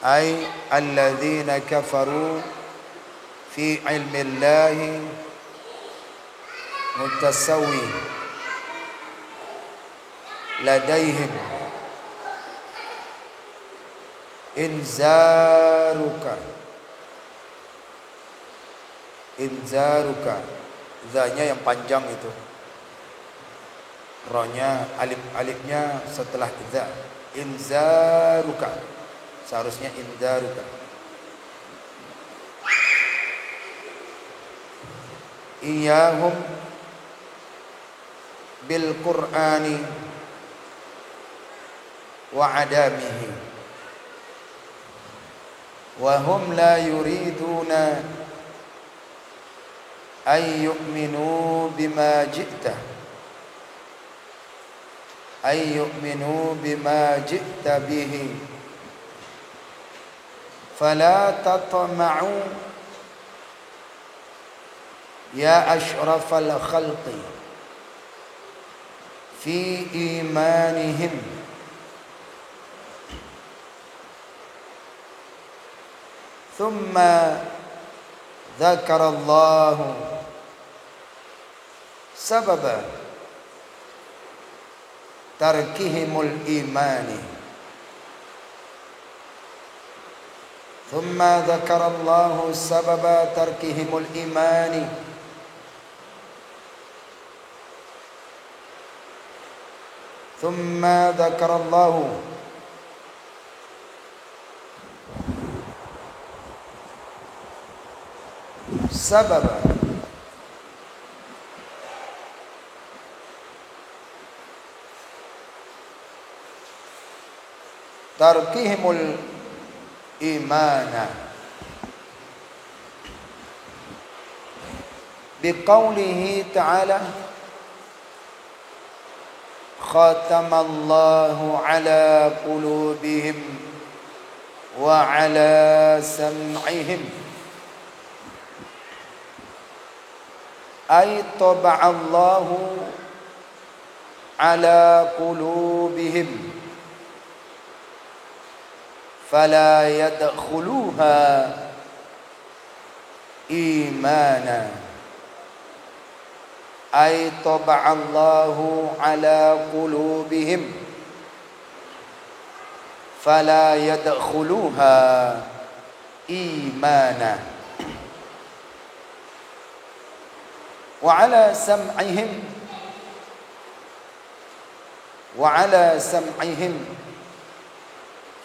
ay alladzina kafaru fi ilmi Allahi mutasawi ladaihim inzaruka zanya yang panjang itu, rohnya alifnya setelah za, inzaruka, seharusnya inzaruka. Iyahum bil Qur'ani wa adamihi wa hum la yuriduna ay yu'minu bima ji'ta bihi fala tatma'u ya ashrafal khalqi fi imanihim thumma dzakarallahu sababa tarkihimul imani thumma dzakarallahu sababa tarkihimul imani thumma dzakarallahu sababa tarkihimul imana biqaulihi ta'ala khatamallahu ala qulubihim wa ala sam'ihim ay taba'allahu ala qulubihim fala yadkhuluha imana ay taba'allahu ala qulubihim fala yadkhuluha imana wa ala sam'ihim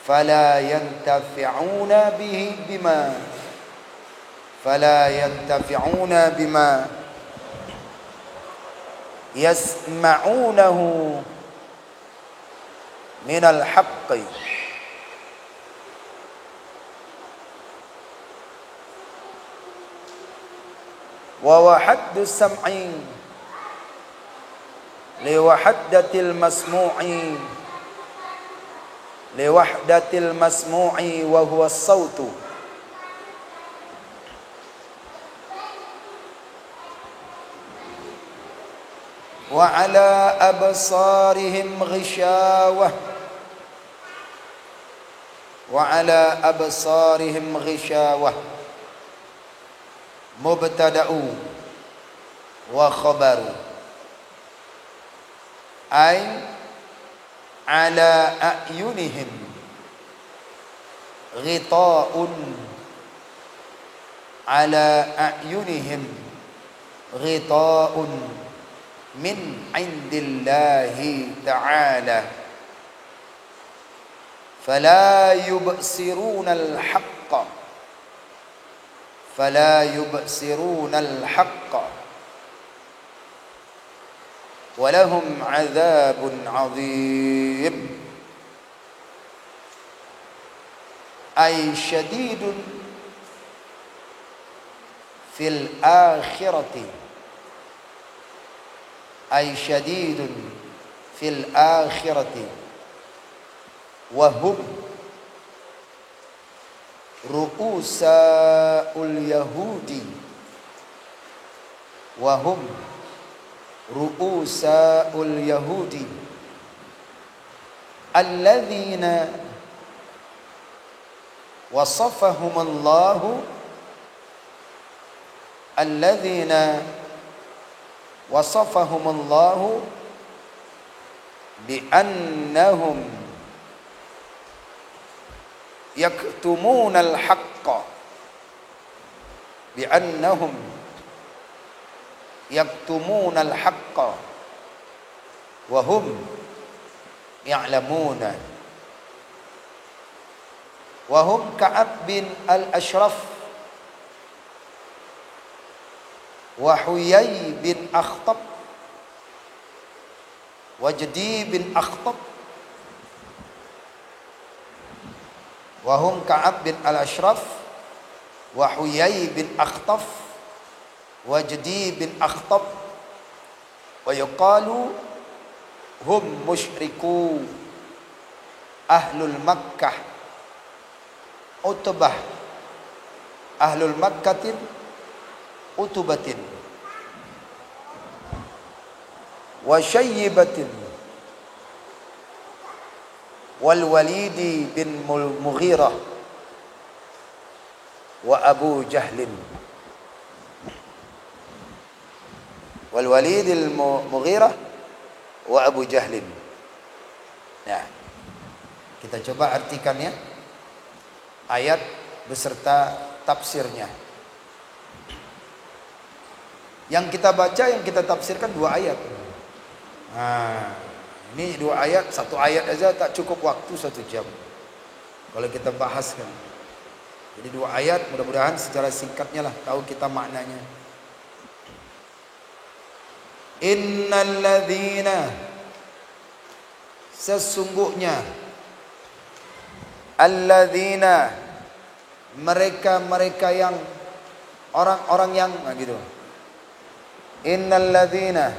fala yantafi'una bima yasma'unahu minal haqqi wa wahaddu sam'i liwahdatil masmu'i wa huwa as-sautu wa ala absarihim ghishawah mubtada'u wa khabaru ay ala a'yunihim ghita'un min indillahi ta'ala fala yubsiruna al-haqqa wa lahum 'adzabun 'adzim ay syadidun fil akhirati wa hum ru'usaul yahudi alladzina Wasafahumullahu alladzina wasafahumullahu biannahum yaktumunal haqqa biannahum yaktumunal haqqa wa hum ya'lamuna wa hum Ka'ab bin al-Ashraf wa Huyai bin Akhtab wa Jadi bin Akhtab wa hum Ka'ab bin al-Ashraf wa Huyai bin Akhtab wa Jadi bin Akhtab wa yuqalu hum musyriku ahlul Makkah Utbah ahlul Makkatin Utubatin wa Syayyibatin wal Walidi bin Mughirah wa Abu Jahlin wal Walidil Mughirah wa Abu Jahlin. Nah, kita coba artikannya ayat beserta tafsirnya. Yang kita baca, yang kita tafsirkan 2 ayat. Nah, ini 2 ayat, 1 ayat aja tak cukup waktu 1 jam kalau kita bahaskan. Jadi 2 ayat, mudah-mudahan secara singkatnya lah tahu kita maknanya. Innal ladzina, sesungguhnya, alladzina, mereka-mereka yang, orang-orang yang, gitu. Innal ladzina,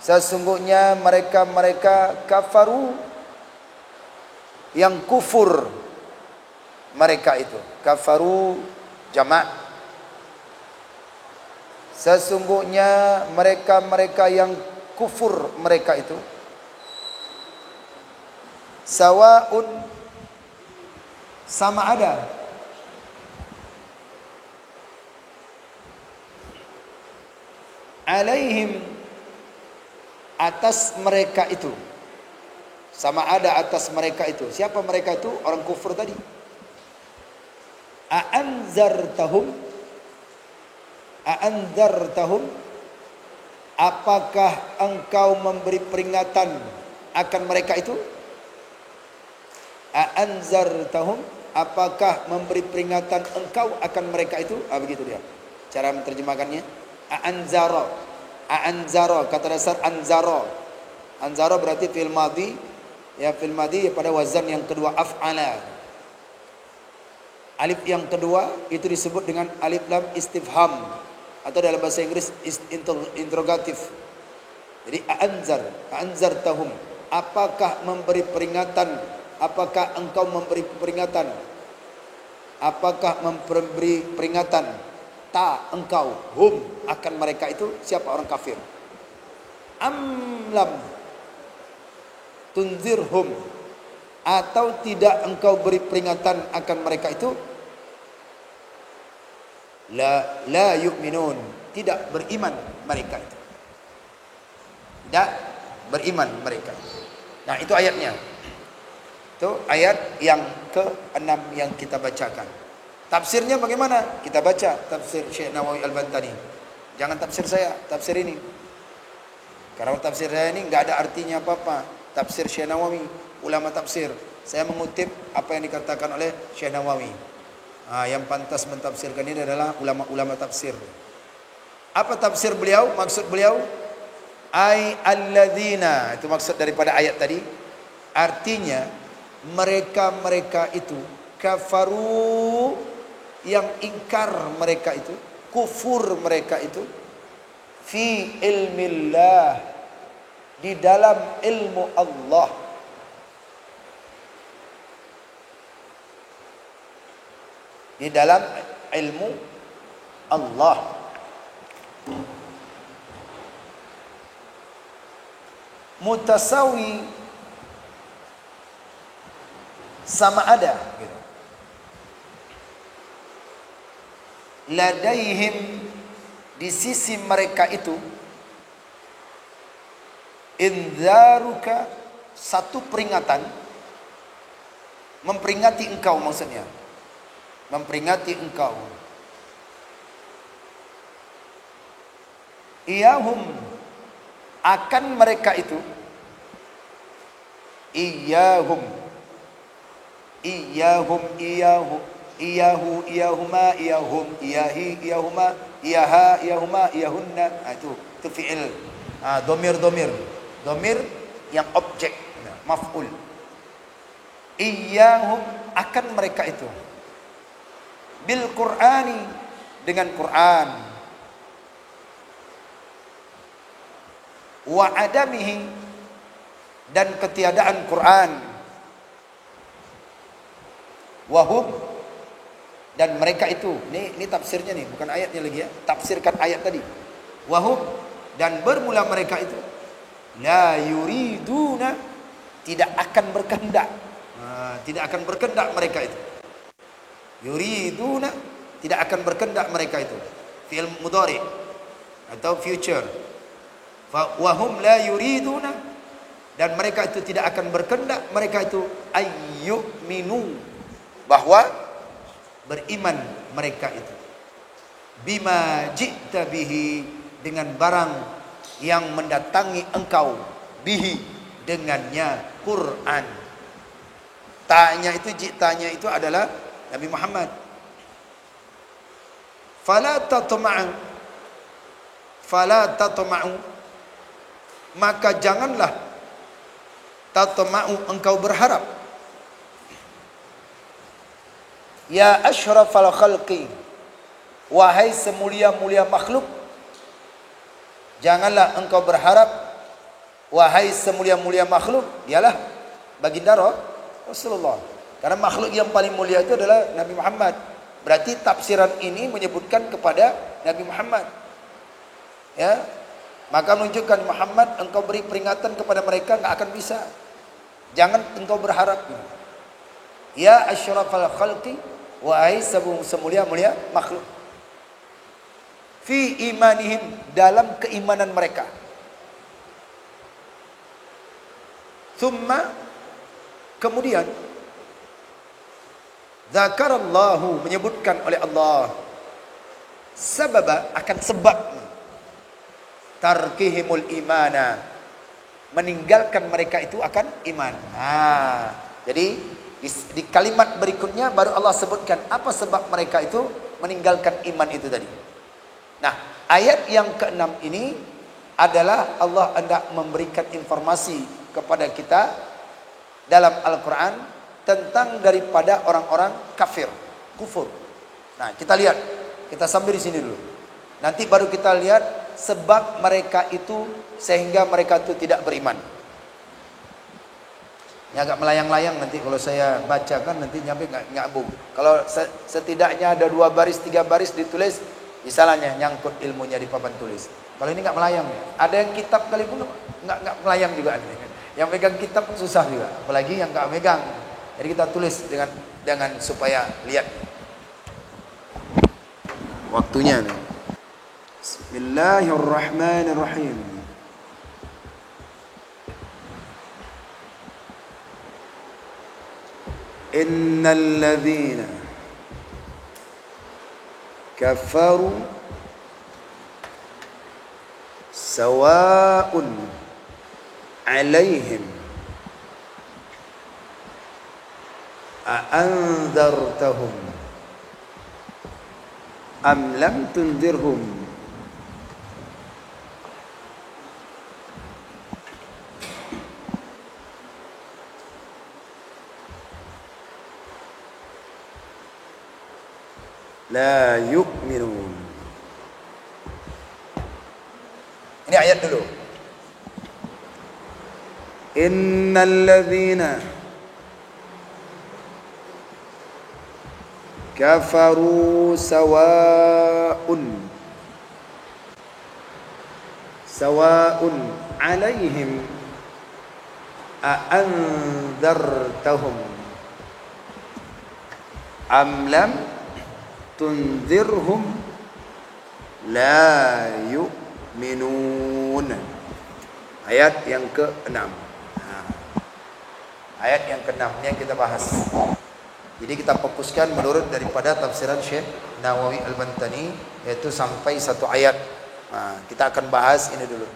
sesungguhnya mereka-mereka kafaru, yang kufur, mereka itu kafaru jamak. Sesungguhnya mereka-mereka yang kufur, mereka itu sawaun, sama ada, alaihim, atas mereka itu, sama ada atas mereka itu. Siapa mereka itu? Orang kufur tadi. A'anzartahum, apakah engkau memberi peringatan akan mereka itu? A'anzartahum, apakah memberi peringatan engkau akan mereka itu? Begitu dia cara menerjemahkannya. A'anzara, kata dasar anzara. Anzara berarti fi'il madhi, ya fi'il madhi pada wazan yang kedua af'ala. Alif yang kedua itu disebut dengan alif lam istifham, atau dalam bahasa Inggris interrogatif. Jadi a'anzartahum, apakah memberi peringatan, apakah engkau memberi peringatan, apakah memberi peringatan engkau hum, akan mereka itu. Siapa? Orang kafir. Amlam tunzirhum, atau tidak engkau beri peringatan akan mereka itu. La yu'minun, tidak beriman mereka itu. Tidak beriman mereka. Nah, itu ayatnya. Itu ayat yang ke-6 yang kita bacakan. Tafsirnya bagaimana? Kita baca tafsir Syekh Nawawi Al-Bantani. Jangan tafsir saya, tafsir ini. Karena tafsir saya ini enggak ada artinya apa-apa. Tafsir Syekh Nawawi, ulama tafsir. Saya mengutip apa yang dikatakan oleh Syekh Nawawi. Yang pantas mentafsirkan ini adalah ulama-ulama tafsir. Apa tafsir beliau? Maksud beliau alladzina, itu maksud daripada ayat tadi. Artinya mereka-mereka itu kafaru, yang ingkar mereka itu, kufur mereka itu, fi ilmillah, di dalam ilmu Allah. Di dalam ilmu Allah. Mutasawi, sama ada gitu. ladaihim, di sisi mereka itu, inzaruka, satu peringatan, memperingati engkau maksudnya, memperingati engkau, iyahum, akan mereka itu, iyahum, iyahum, iyahu, iyahu, iyahuma, iyahum, iyahi, iyahuma, iyaha, iyahuma, iyahunna. Itu fi'il. Domir yang objek, maf'ul. Iyahum, akan mereka itu, bil Qur'ani, dengan Quran, wa adamihi, dan ketiadaan Quran, wahum, dan mereka itu, ini tafsirnya nih, bukan ayatnya lagi ya, tafsirkan ayat tadi. Wahum, dan bermula mereka itu, la yuriduna, tidak akan berkehendak. Tidak akan berkehendak mereka itu. Yuriduna, tidak akan berkehendak mereka itu. Fi'il mudhari atau future. Wahum la yuriduna, dan mereka itu tidak akan berkehendak, mereka itu ayyuminu, bahwa beriman mereka itu, bima ji'ta bihi, dengan barang yang mendatangi engkau, bihi, dengannya, Quran. Ta'nya itu, ji'tanya itu adalah Nabi Muhammad. Fala tatma'u, maka janganlah, tatma'u, engkau berharap, ya asyrafal khalqi, wahai semulia-mulia makhluk, janganlah engkau berharap, wahai semulia-mulia makhluk, dialah baginda Rasulullah. Karena makhluk yang paling mulia itu adalah Nabi Muhammad. Berarti tafsiran ini menyebutkan kepada Nabi Muhammad. Ya, maka menunjukkan Muhammad, engkau beri peringatan kepada mereka, enggak akan bisa. Jangan engkau berharap. Ya asyrafal khalqi, wahai semulia-mulia makhluk, fi imanihim, dalam keimanan mereka. Thumma, kemudian, zakarallahu, menyebutkan oleh Allah, sababa, akan sebab tarkihimul imana, meninggalkan mereka itu akan iman. Jadi di kalimat berikutnya baru Allah sebutkan apa sebab mereka itu meninggalkan iman itu tadi. Nah, ayat yang ke-6 ini adalah Allah hendak memberikan informasi kepada kita dalam Al-Quran tentang daripada orang-orang kafir, kufur. Nah, kita lihat, kita sambil di sini dulu. Nanti baru kita lihat sebab mereka itu sehingga mereka itu tidak beriman. Ini agak melayang-layang nanti kalau saya bacakan, nanti nyampe nggak nyambung. Kalau setidaknya ada 2 baris 3 baris ditulis, misalnya nyangkut ilmunya di papan tulis. Kalau ini nggak melayang, ada yang kitab kali pun nggak melayang juga ada. Yang pegang kitab pun susah juga, apalagi yang nggak megang. Jadi kita tulis dengan supaya lihat waktunya nih. Bismillahirrahmanirrahim. Innal ladzina kafaru sawa'un 'alaihim a'anzartahum am lam tunzirhum la yu'minun. Ini ayat dulu. Innal ladzina kafaru sawa'un 'alaihim a'anzartahum am lam tunzirhum la yu'minun. Ayat yang ke-6. Ayat yang ke-6 ini yang kita bahas. Jadi kita fokuskan menurut daripada tafsiran Syekh Nawawi Al-Bantani, yaitu sampai satu ayat. Kita akan bahas ini dulu.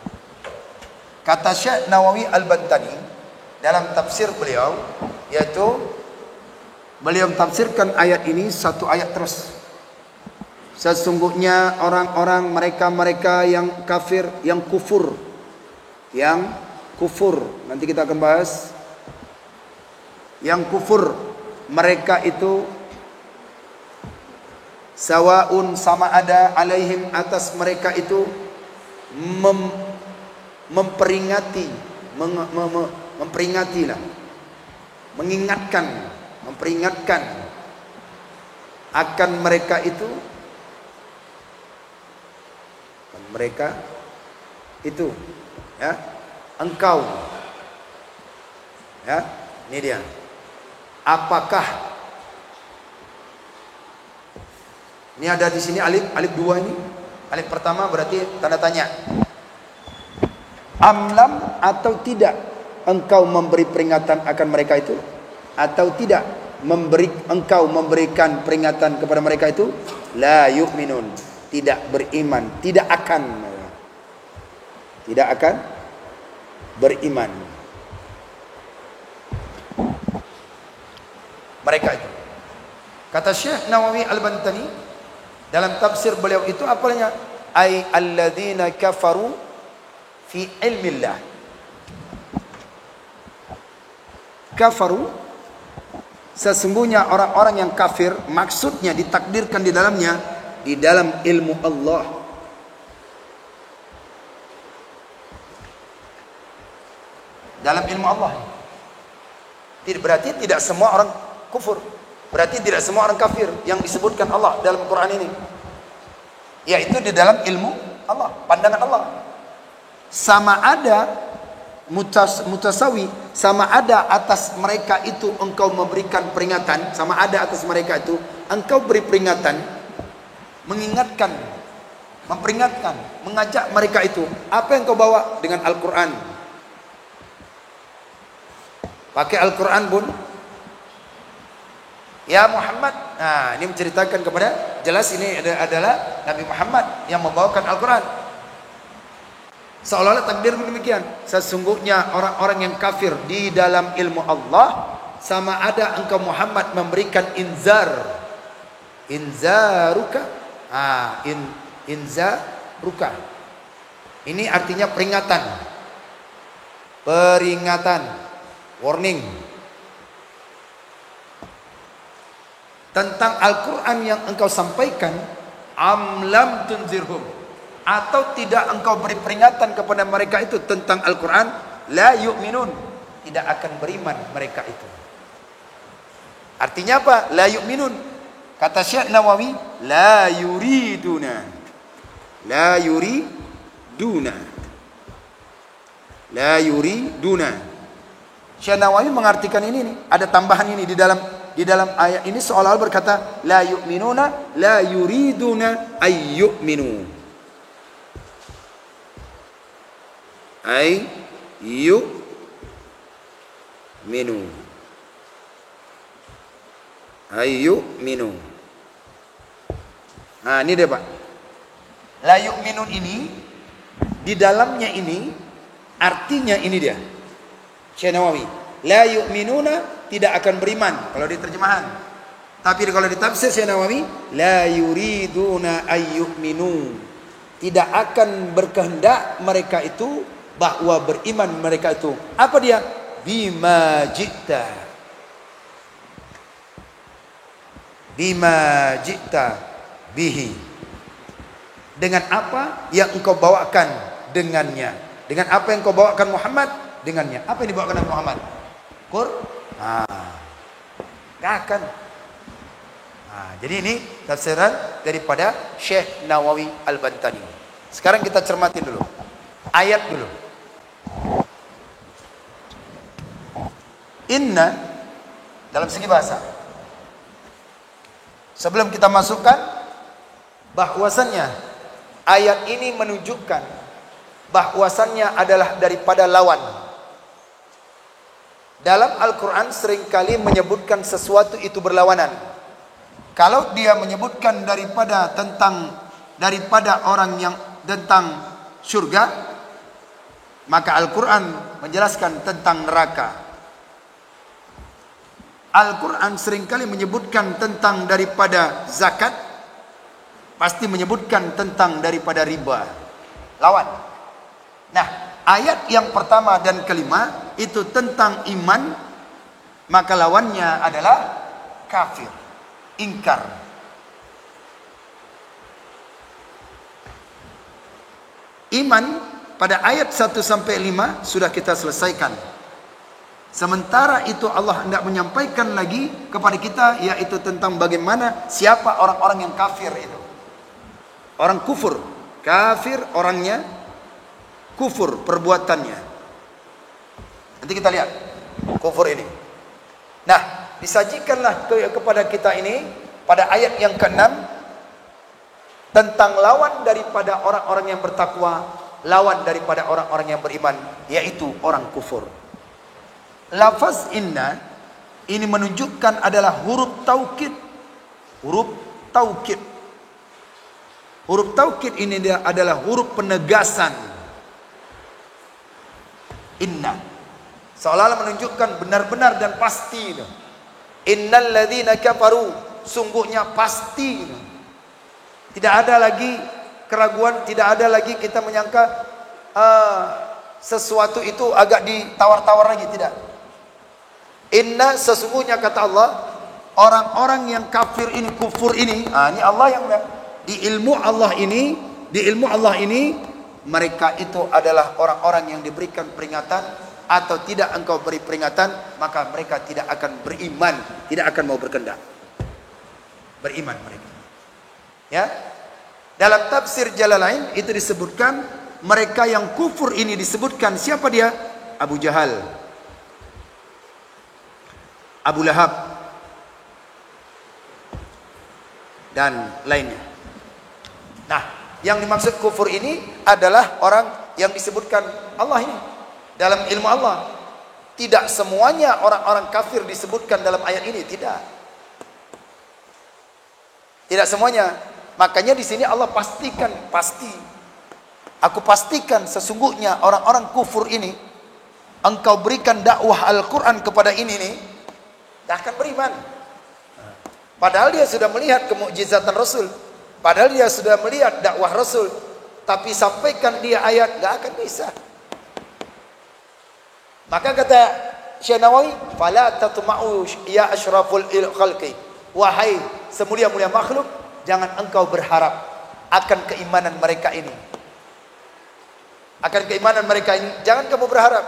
Kata Syekh Nawawi Al-Bantani dalam tafsir beliau, yaitu beliau tafsirkan ayat ini satu ayat terus. Sesungguhnya orang-orang mereka yang kafir, yang kufur. Nanti kita akan bahas. Yang kufur, mereka itu sawaun, sama ada, alaihim, atas mereka itu memperingati, memperingatilah, memperingatkan akan mereka itu, ya, engkau, ya, ini dia. Apakah ini ada di sini alif dua ini? Alif pertama berarti tanda tanya. Amlam, atau tidak engkau memberi peringatan akan mereka itu, atau tidak engkau memberikan peringatan kepada mereka itu. La yu'minun, tidak beriman, tidak akan beriman mereka itu. Kata Syekh Nawawi Al-Bantani dalam tafsir beliau itu apanya? Ay alladzina kafaru fi ilmillah. Kafaru, sesungguhnya orang-orang yang kafir, maksudnya ditakdirkan di dalamnya, di dalam ilmu Allah. Dalam ilmu Allah. Berarti tidak semua orang kufur. Berarti tidak semua orang kafir yang disebutkan Allah dalam Quran ini. Yaitu di dalam ilmu Allah, pandangan Allah. Sama ada mutasawi, sama ada atas mereka itu engkau memberikan peringatan, sama ada atas mereka itu engkau beri peringatan, mengingatkan, memperingatkan, mengajak mereka itu. Apa yang kau bawa dengan Al-Quran? Pakai Al-Quran pun, ya Muhammad. Nah, ini menceritakan kepada, jelas ini adalah Nabi Muhammad yang membawakan Al-Quran. Seolah-olah takdir demikian. Sesungguhnya orang-orang yang kafir di dalam ilmu Allah, sama ada engkau Muhammad memberikan inzaruka. Inzaruka. Ini artinya peringatan. Warning. Tentang Al-Quran yang engkau sampaikan, amlam tunzirhum, atau tidak engkau beri peringatan kepada mereka itu tentang Al-Quran, la yu'minun, tidak akan beriman mereka itu. Artinya apa? La yu'minun. Kata Syekh Nawawi, la yuriduna. Syekh Nawawi mengartikan ini nih, ada tambahan ini di dalam ayat ini, seolah-olah berkata la yu'minuna, la yuriduna ay yu'minu. Ay yu'minu. Nah, ini dia Pak. La yu'minun ini di dalamnya ini artinya ini dia. Syekh Nawawi, la yu'minuna, tidak akan beriman kalau di terjemahan. Tapi kalau di tafsir Syekh Nawawi, la yuriduna ayyu'minu, tidak akan berkehendak mereka itu bahwa beriman mereka itu. Apa dia? Bima ji'ta bihi, dengan apa yang engkau bawakan dengannya. Dengan apa yang engkau bawakan Muhammad dengannya. Apa yang dibawakan Nabi Muhammad? Gak akan. Jadi ini tafsiran daripada Syekh Nawawi Al-Bantani. Sekarang kita cermati dulu ayat dulu. Inna dalam segi bahasa, sebelum kita masukkan bahwasannya ayat ini menunjukkan bahwasannya adalah daripada lawan. Dalam Al-Quran seringkali menyebutkan sesuatu itu berlawanan. Kalau dia menyebutkan daripada orang yang tentang surga, maka Al-Quran menjelaskan tentang neraka. Al-Quran seringkali menyebutkan tentang daripada zakat, pasti menyebutkan tentang daripada riba. Lawan. Nah, ayat yang pertama dan kelima itu tentang iman, maka lawannya adalah kafir, ingkar. Iman pada ayat 1 sampai 5 sudah kita selesaikan. Sementara itu Allah hendak menyampaikan lagi kepada kita, yaitu tentang bagaimana siapa orang-orang yang kafir itu. Orang kufur, kafir orangnya, kufur perbuatannya. Nanti kita lihat kufur ini. Nah, disajikanlah kepada kita ini pada ayat yang ke-6 tentang lawan daripada orang-orang yang bertakwa, lawan daripada orang-orang yang beriman, yaitu orang kufur. Lafaz inna ini menunjukkan adalah huruf taukid. Huruf taukid. Huruf taukid ini adalah huruf penegasan. Inna seolah-olah menunjukkan benar-benar dan pasti. Innal ladzina kafaru, sungguhnya pasti. Tidak ada lagi keraguan, tidak ada lagi kita menyangka sesuatu itu agak ditawar-tawar lagi, tidak. Inna sesungguhnya kata Allah, orang-orang yang kafir ini, kufur ini, ini Allah yang di ilmu Allah ini, mereka itu adalah orang-orang yang diberikan peringatan, atau tidak engkau beri peringatan, maka mereka tidak akan beriman, tidak akan mau berkehendak. Beriman mereka. Ya. Dalam tafsir Jalalain itu disebutkan mereka yang kufur ini disebutkan siapa dia? Abu Jahal, Abu Lahab, dan lainnya. Nah, yang dimaksud kufur ini adalah orang yang disebutkan Allah ini dalam ilmu Allah. Tidak semuanya orang-orang kafir disebutkan dalam ayat ini, tidak. Tidak semuanya. Makanya di sini Allah pastikan, pasti. Aku pastikan sesungguhnya orang-orang kufur ini, engkau berikan dakwah Al-Quran kepada ini nih, tak akan beriman. Padahal dia sudah melihat kemukjizatan Rasul, padahal dia sudah melihat dakwah Rasul, tapi sampaikan dia ayat, gak akan bisa. Maka kata Syekh Nawawi, fala tatma'u ya asyraful khalqi, wahai semulia-mulia makhluk, jangan engkau berharap akan keimanan mereka ini. Akan keimanan mereka ini, jangan kamu berharap.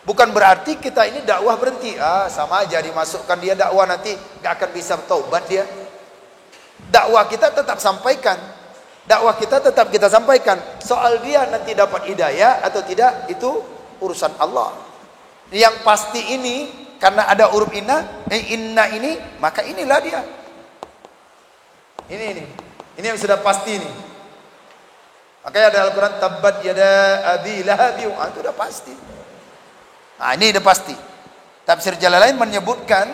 Bukan berarti kita ini dakwah berhenti. Sama aja dimasukkan dia dakwah, nanti gak akan bisa taubat dia. Dakwah kita tetap sampaikan. Dakwah kita tetap kita sampaikan. Soal dia nanti dapat hidayah atau tidak, itu urusan Allah. Yang pasti ini, karena ada huruf inna ini, maka inilah dia. Ini yang sudah pasti ini. Makanya ada Al-Quran, tabbat yada abi lahab, itu udah pasti. Nah, ini udah pasti. Tafsir Jalalain menyebutkan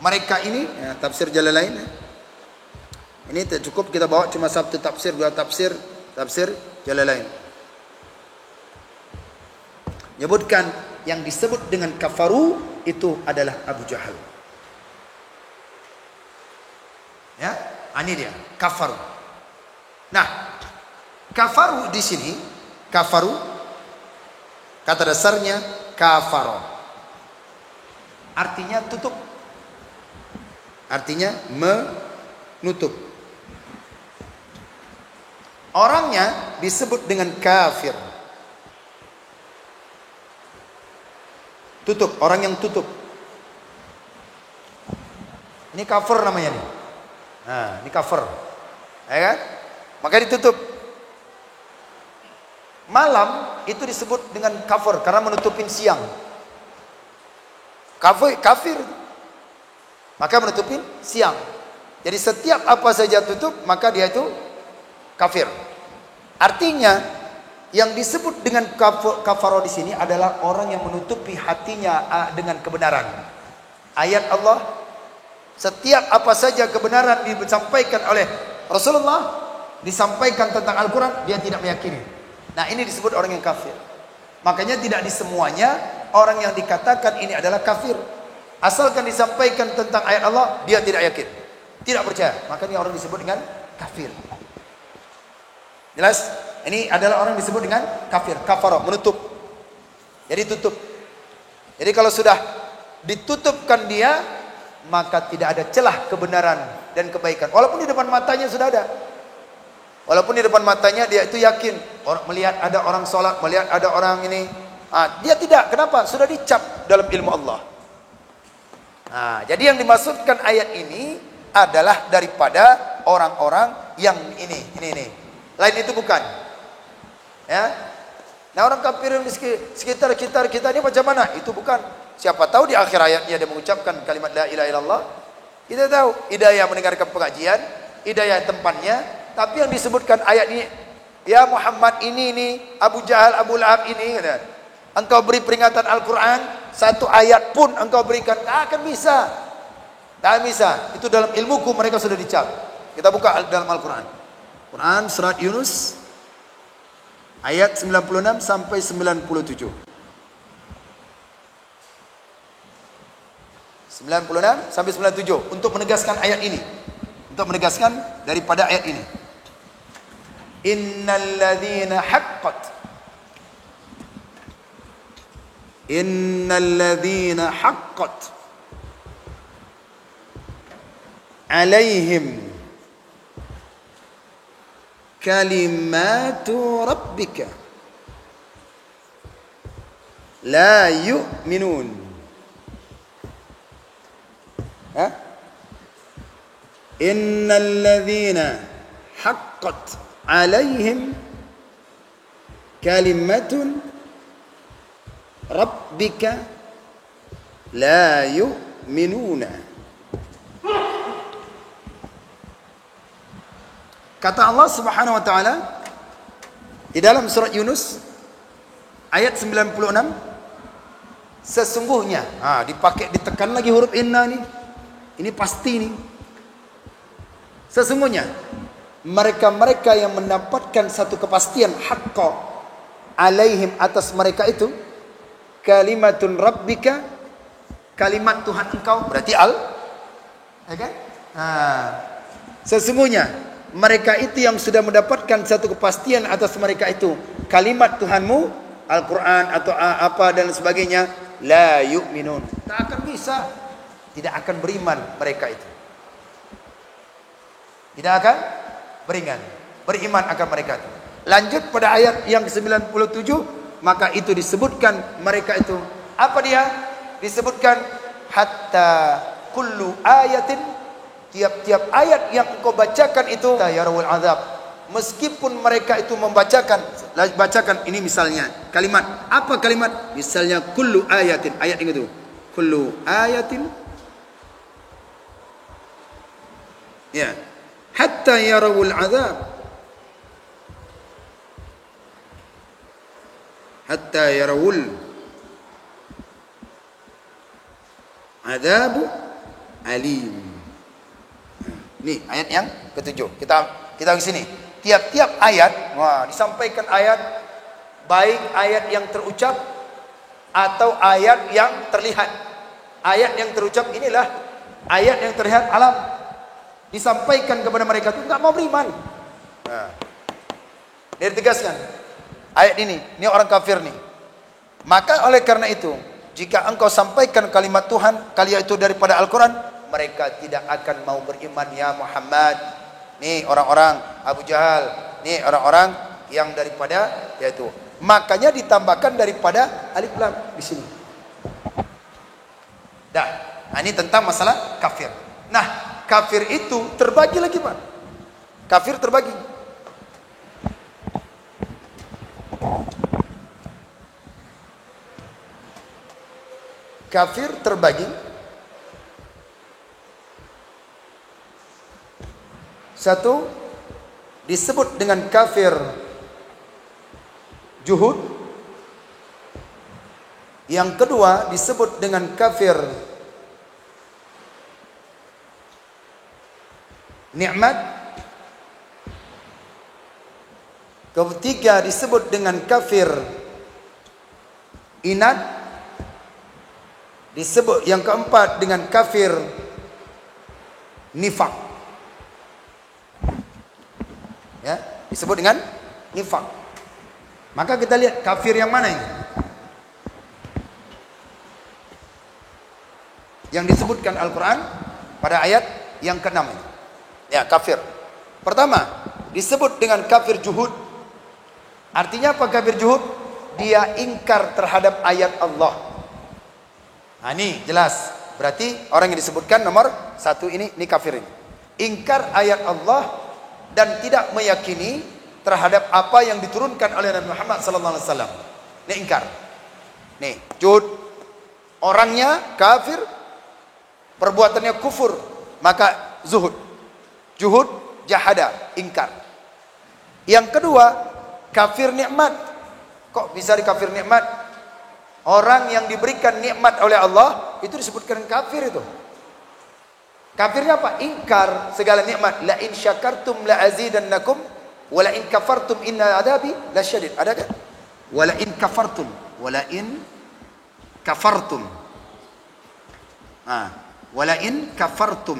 mereka ini, ya, tafsir Jalalain. Ini tidak cukup kita bawa cuma satu tafsir, dua tafsir Jalalain. Menyebutkan yang disebut dengan kafaru itu adalah Abu Jahal. Ya, ini dia, kafaru. Nah, kafaru di sini, kafaru kata dasarnya kafaro, artinya tutup, artinya menutup. Orangnya disebut dengan kafir, tutup, orang yang tutup. Ini kafir namanya nih. Nah, ini kafir, ya kan? Maka ditutup. Malam itu disebut dengan kafir karena menutupin siang. Kafir, maka menutupin siang. Jadi setiap apa saja tutup, maka dia itu kafir. Artinya yang disebut dengan kafaro di sini adalah orang yang menutupi hatinya dengan kebenaran. Ayat Allah, setiap apa saja kebenaran disampaikan oleh Rasulullah, disampaikan tentang Al-Quran, dia tidak meyakini. Nah, ini disebut orang yang kafir. Makanya tidak di semuanya orang yang dikatakan ini adalah kafir. Asalkan disampaikan tentang ayat Allah, dia tidak yakin, tidak percaya. Makanya orang disebut dengan kafir. Jelas? Ini adalah orang disebut dengan kafir. Kafaro, menutup. Jadi tutup. Jadi kalau sudah ditutupkan dia, maka tidak ada celah kebenaran dan kebaikan. Walaupun di depan matanya sudah ada. Walaupun di depan matanya dia itu yakin, melihat ada orang sholat, melihat ada orang ini, dia tidak. Kenapa? Sudah dicap dalam ilmu Allah. Jadi yang dimaksudkan ayat ini adalah daripada orang-orang yang ini. Lain itu bukan. Ya. Nah, orang kafir yang di sekitar kita ini macam mana? Itu bukan. Siapa tahu di akhir ayatnya dia mengucapkan kalimat la ilaha illallah. Kita tahu hidayah mendengarkan pengajian, hidayah tempatnya. Tapi yang disebutkan ayat ini, ya Muhammad ini Abu Jahal, Abu Lahab ini, engkau beri peringatan Al-Quran, satu ayat pun engkau berikan, tak akan bisa. Tak bisa. Itu dalam ilmuku mereka sudah dicap. Kita buka dalam Al-Quran. Quran surat Yunus ayat 96 sampai 97. 96 sampai 97 untuk menegaskan ayat ini. Untuk menegaskan daripada ayat ini. Innal ladzina haqqat alaihim kalimatu rabbika la yu'minun. Innal ladzina haqqat alaihim kalimatun rabbika la yu'minuna. Kata Allah Subhanahu wa taala di dalam surat Yunus ayat 96, sesungguhnya, ditekan lagi huruf inna nih. Ini pasti nih. Sesungguhnya mereka-mereka yang mendapatkan satu kepastian haqqa alaihim, atas mereka itu kalimatun rabbika, kalimat Tuhan engkau, berarti ya kan? Sesungguhnya mereka itu yang sudah mendapatkan satu kepastian atas mereka itu kalimat Tuhanmu, Al-Quran atau apa dan sebagainya, la yu'minun, tak akan bisa, tidak akan beriman mereka itu. Tidak akan beriman akan mereka itu. Lanjut pada ayat yang ke-97, maka itu disebutkan mereka itu, apa dia? Disebutkan hatta kullu ayatin, tiap-tiap ayat yang engkau bacakan itu yarawul azab, meskipun mereka itu bacakan ini misalnya kalimat, apa kalimat? Misalnya kullu ayatin, ayat itu kullu ayatin, ya, hatta yarawul azab, hatta yarawul azabu alim. Ini ayat yang ketujuh. Kita di sini. Tiap-tiap ayat, disampaikan ayat, baik ayat yang terucap atau ayat yang terlihat. Ayat yang terucap inilah ayat yang terlihat alam. Disampaikan kepada mereka itu enggak mau beriman. Dia ditegaskan ayat ini orang kafir nih. Maka oleh karena itu, jika engkau sampaikan kalimat Tuhan, kalimat itu daripada Al-Quran, mereka tidak akan mau beriman ya Muhammad. Nih orang-orang Abu Jahal, nih orang-orang yang daripada yaitu. Makanya ditambahkan daripada alif lam di sini. Ini tentang masalah kafir. Nah, kafir itu terbagi lagi, Pak. Kafir terbagi. Kafir terbagi Satu, disebut dengan kafir juhud. Yang kedua disebut dengan kafir nikmat. Ketiga disebut dengan kafir inat. Disebut yang keempat dengan kafir nifak. Ya, disebut dengan nifak. Maka kita lihat kafir yang mana ini? Yang disebutkan Al-Quran pada ayat yang ke-6 ini. Ya, kafir. Pertama, disebut dengan kafir juhud. Artinya apa kafir juhud? Dia ingkar terhadap ayat Allah. Nah ini jelas. Berarti orang yang disebutkan nomor satu ini kafir ini. Ingkar ayat Allah dan tidak meyakini terhadap apa yang diturunkan oleh Nabi Muhammad SAW. Ini ingkar. Nih, juhud. Orangnya kafir, perbuatannya kufur, maka zuhud. Juhud, jahada, ingkar. Yang kedua, kafir nikmat. Kok bisa dikafir nikmat? Orang yang diberikan nikmat oleh Allah itu disebutkan kafir itu. Kafirnya apa? Ingkar segala nikmat. La in syakartum la azidannakum wa la in kafartum inna adabi lasyadid. Ada kan? Wa la in kafartum, wa la in kafartum. Wa la in kafartum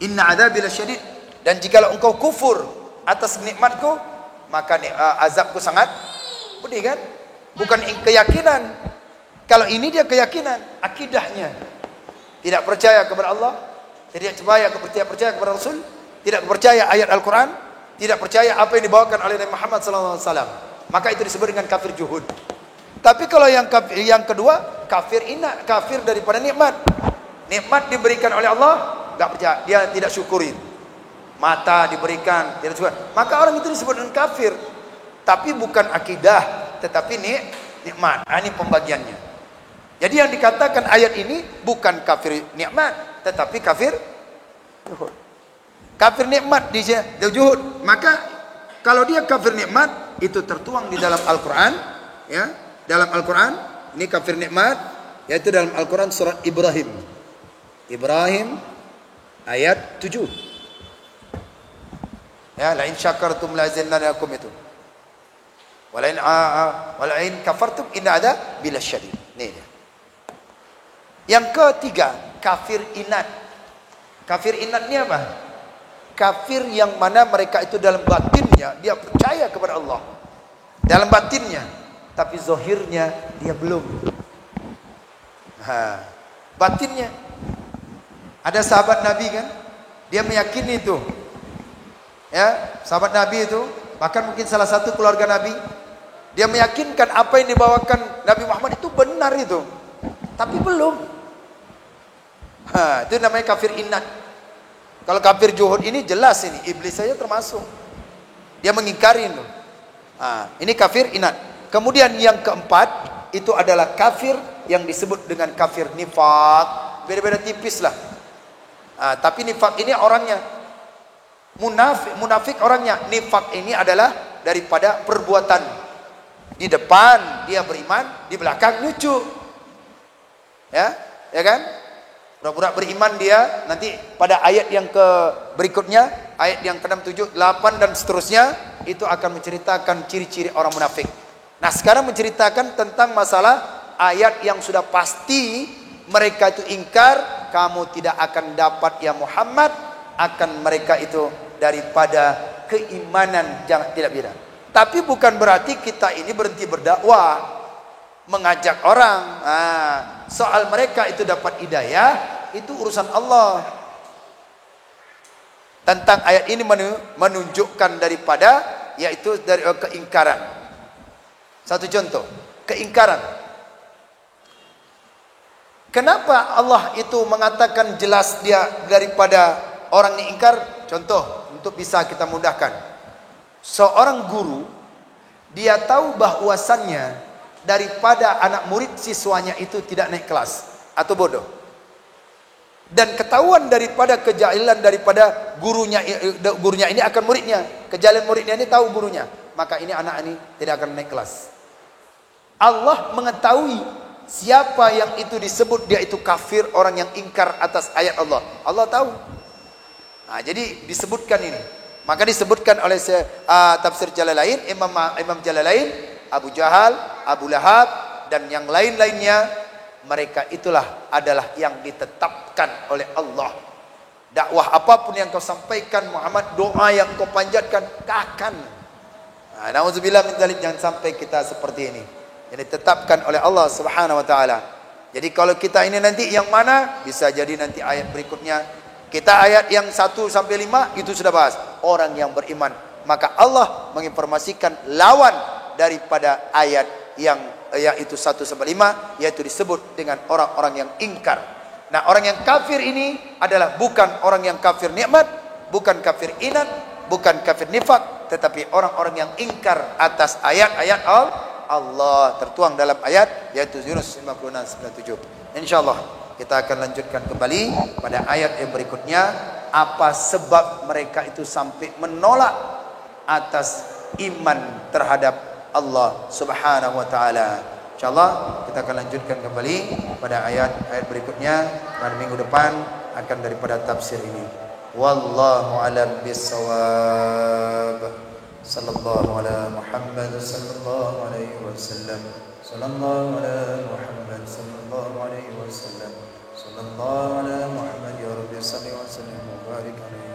inna adabi lasyadid. Dan jikalau engkau kufur atas nikmatku, maka azabku sangat pedih kan? Bukan keyakinan. Kalau ini dia keyakinan, akidahnya. Tidak percaya kepada Allah, tidak percaya kepada Rasul, tidak percaya ayat Al-Quran, tidak percaya apa yang dibawakan oleh Nabi Muhammad SAW. Maka itu disebut dengan kafir juhud. Tapi kalau yang kedua, kafir inat, kafir daripada nikmat. Nikmat diberikan oleh Allah, enggak percaya, dia tidak syukuri. Mata diberikan, tidak syukur. Maka orang itu disebut dengan kafir. Tapi bukan akidah, tetapi nikmat. Ini pembagiannya. Jadi yang dikatakan ayat ini bukan kafir nikmat, tetapi kafir juhud. Kafir nikmat di juhud. Maka kalau dia kafir nikmat, itu tertuang di dalam Al-Quran, ya, dalam Al-Quran ini kafir nikmat, yaitu dalam Al-Quran surat Ibrahim. Ibrahim ayat 7. Ya, la in syakartum la azidannakum itu. Walain kafartum inna ada bila syadid. Nih dia. Yang ketiga, kafir inat. Kafir inat ini apa? Kafir yang mana mereka itu dalam batinnya dia percaya kepada Allah. Dalam batinnya, tapi zahirnya dia belum. Batinnya. Ada sahabat Nabi kan? Dia meyakini itu. Ya, sahabat Nabi itu, bahkan mungkin salah satu keluarga Nabi, dia meyakinkan apa yang dibawakan Nabi Muhammad itu benar itu. Tapi belum. Itu namanya kafir inat. Kalau kafir juhud ini jelas ini. Iblis saja termasuk. Dia mengingkari itu. Ini kafir inat. Kemudian yang keempat, itu adalah kafir yang disebut dengan kafir nifak. Beda-beda tipis lah. Tapi nifak ini orangnya. Munafik orangnya. Nifak ini adalah daripada perbuatan. Di depan dia beriman, di belakang lucu. Ya kan? Pura-pura beriman dia, nanti pada ayat yang ke berikutnya, ayat yang ke-6, 7, 8 dan seterusnya, itu akan menceritakan ciri-ciri orang munafik. Nah, sekarang menceritakan tentang masalah ayat yang sudah pasti mereka itu ingkar, kamu tidak akan dapat ya Muhammad, akan mereka itu daripada keimanan tidak beda. Tapi bukan berarti kita ini berhenti berdakwah, mengajak orang. Soal mereka itu dapat hidayah, itu urusan Allah. Tentang ayat ini menunjukkan daripada, yaitu dari keingkaran. Satu contoh, keingkaran. Kenapa Allah itu mengatakan jelas dia daripada orang yang ingkar? Contoh, untuk bisa kita mudahkan. Seorang guru, dia tahu bahwasannya daripada anak murid siswanya itu tidak naik kelas atau bodoh. Dan ketahuan daripada kejahilan daripada gurunya ini akan muridnya. Kejahilan muridnya ini tahu gurunya. Maka ini anak ini tidak akan naik kelas. Allah mengetahui siapa yang itu disebut dia itu kafir, orang yang ingkar atas ayat Allah. Allah tahu. Nah, jadi disebutkan ini. Maka disebutkan oleh tafsir Jalalain, Imam Jalalain, Abu Jahal, Abu Lahab, dan yang lain-lainnya. Mereka itulah adalah yang ditetapkan oleh Allah. Dakwah apapun yang kau sampaikan Muhammad, doa yang kau panjatkan, takkan. Nah, na'udzubillah min dzalik, jangan sampai kita seperti ini. Yang ditetapkan oleh Allah Subhanahu wa taala. Jadi kalau kita ini nanti yang mana? Bisa jadi nanti ayat berikutnya. Kita ayat yang 1 sampai 5 itu sudah bahas orang yang beriman. Maka Allah menginformasikan lawan daripada ayat yang yaitu 1 sampai 5, yaitu disebut dengan orang-orang yang ingkar. Nah, orang yang kafir ini adalah bukan orang yang kafir nikmat, bukan kafir inat, bukan kafir nifak, tetapi orang-orang yang ingkar atas ayat-ayat Allah tertuang dalam ayat yaitu Yunus 56-97. Insyaallah kita akan lanjutkan kembali pada ayat yang berikutnya, apa sebab mereka itu sampai menolak atas iman terhadap Allah Subhanahu wa taala. Insyaallah kita akan lanjutkan kembali pada ayat-ayat berikutnya pada minggu depan akan daripada tafsir ini. Wallahu a'lam bissawab. Sallallahu ala Muhammad sallallahu alaihi wasallam. Sallallahu ala Muhammad sallallahu alaihi wasallam. Sallallahu ala Muhammad ya Rabbi salli wa sallim wa barik alaihi.